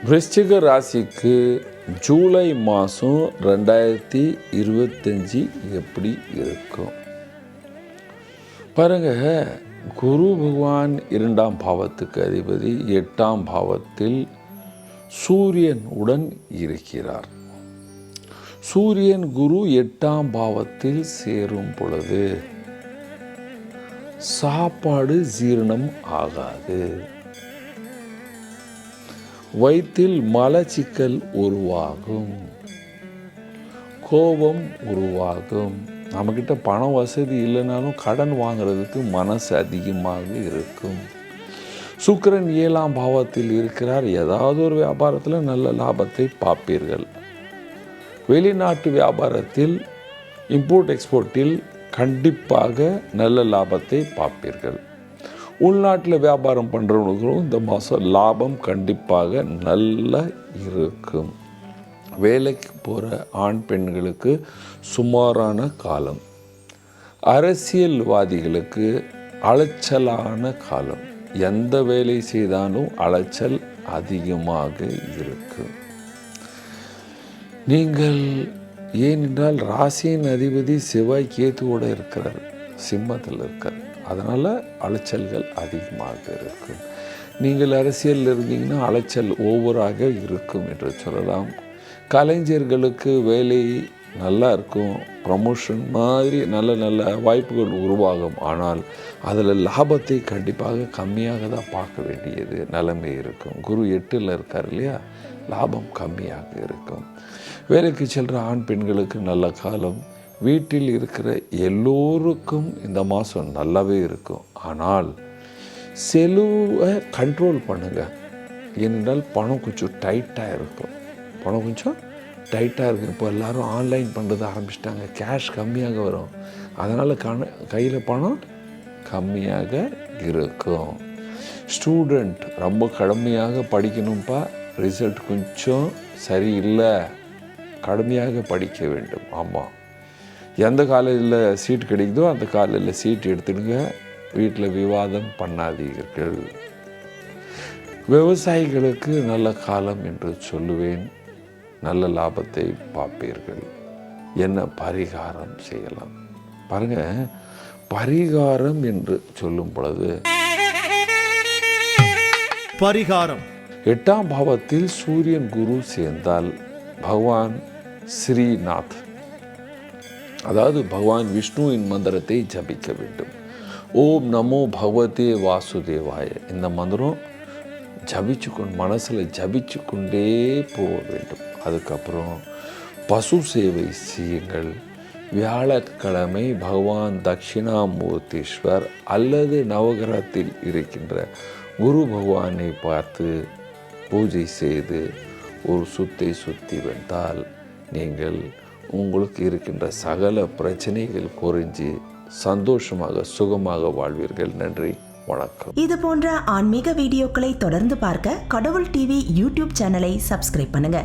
விருச்சிக ராசிக்கு ஜூலை மாதம் 2025 எப்படி இருக்கும் பாருங்க. குரு பகவான் 2ஆம் பாவத்துக்கு அதிபதி 8ஆம் பாவத்தில் சூரியன் உடன் இருக்கிறார். சூரியன் குரு 8ஆம் பாவத்தில் சேரும் பொழுது சாப்பாடு ஜீரணம் ஆகாது, வயிற்றில் மலச்சிக்கல் உருவாகும், கோபம் உருவாகும். நம்மக்கிட்ட பண வசதி இல்லைனாலும் கடன் வாங்கிறதுக்கு மனசு அதிகமாக இருக்கும். சுக்கிரன் 7ஆம் பாவத்தில் இருக்கிறார். ஏதாவது ஒரு வியாபாரத்தில் நல்ல லாபத்தை பார்ப்பீர்கள். வெளிநாட்டு வியாபாரத்தில் இம்போர்ட் எக்ஸ்போர்ட்டில் கண்டிப்பாக நல்ல லாபத்தை பார்ப்பீர்கள். உள்நாட்டில் வியாபாரம் பண்ணுறவங்களுக்கும் இந்த மாதம் லாபம் கண்டிப்பாக நல்லா இருக்கும். வேலைக்கு போகிற ஆண் பெண்களுக்கு சுமாரான காலம். அரசியல்வாதிகளுக்கு அலைச்சலான காலம். எந்த வேலை செய்தாலும் அலைச்சல் அதிகமாக இருக்கும். நீங்கள் ஏனென்றால் ராசியின் அதிபதி செவ்வாய் கேத்துவோடு இருக்கிறார், சிம்மத்தில் இருக்கார். அதனால் அலைச்சல்கள் அதிகமாக இருக்கும். நீங்கள் அரசியலில் இருந்தீங்கன்னா அலைச்சல் ஓவராக இருக்கும் என்று சொல்லலாம். கலைஞர்களுக்கு வேலை நல்லா இருக்கும், ப்ரமோஷன் மாதிரி நல்ல நல்ல வாய்ப்புகள் உருவாகும். ஆனால் அதில் லாபத்தை கண்டிப்பாக கம்மியாக தான் பார்க்க வேண்டியது நிலைமை இருக்கும். குரு 8ல் இருக்கார் இல்லையா, லாபம் கம்மியாக இருக்கும். வேலைக்கு செல்கிற ஆண் பெண்களுக்கு நல்ல காலம். வீட்டில் இருக்கிற எல்லோருக்கும் இந்த மாதம் நல்லாவே இருக்கும். ஆனால் செலவை கண்ட்ரோல் பண்ணுங்கள். ஏனென்றால் பணம் கொஞ்சம் டைட்டாக இருக்கும். இப்போ எல்லோரும் ஆன்லைன் பண்ணுறது ஆரம்பிச்சிட்டாங்க. கேஷ் கம்மியாக வரும். அதனால் கையில் பணம் கம்மியாக இருக்கும். ஸ்டூடெண்ட் ரொம்ப கடுமையாக படிக்கணும்ப்பா, ரிசல்ட் கொஞ்சம் சரியில்லை, கடுமையாக படிக்க வேண்டும். ஆமாம், எந்த காலேஜில் சீட் கிடைக்குதோ அந்த காலேஜில் சீட் எடுத்துடுங்க. வீட்டில் விவாதம் பண்ணாதீர்கள். விவசாயிகளுக்கு நல்ல காலம் என்று சொல்லுவேன். நல்ல லாபத்தை பார்ப்பீர்கள். என்ன பரிகாரம் செய்யலாம் பாருங்க. பரிகாரம் என்று சொல்லும் பொழுது பரிகாரம் 8ஆம் பாவத்தில் சூரியன் குரு சேர்ந்தால் பகவான் ஸ்ரீநாத், அதாவது பகவான் விஷ்ணுவின் மந்திரத்தை ஜபிக்க வேண்டும். ஓம் நமோ பகவதே வாசுதேவாய. இந்த மந்திரம் மனசில் ஜபிச்சு கொண்டே போக வேண்டும். அதுக்கப்புறம் பசு சேவை செய்யுங்கள். வியாழக்கிழமை பகவான் தட்சிணாமூர்த்தீஸ்வர் அல்லது நவகிரகத்தில் இருக்கின்ற குரு பகவானை பார்த்து பூஜை செய்து ஒரு சுற்றி வந்தால் நீங்கள் உங்களுக்கு இருக்கின்ற சகல பிரச்சனைகள் குறைஞ்சி சந்தோஷமாக சுகமாக வாழ்வீர்கள். நன்றி, வணக்கம். இது போன்ற ஆன்மீக வீடியோக்களை தொடர்ந்து பார்க்க கடவுள் டிவி யூடியூப் சேனலை சப்ஸ்கிரைப் பண்ணுங்க.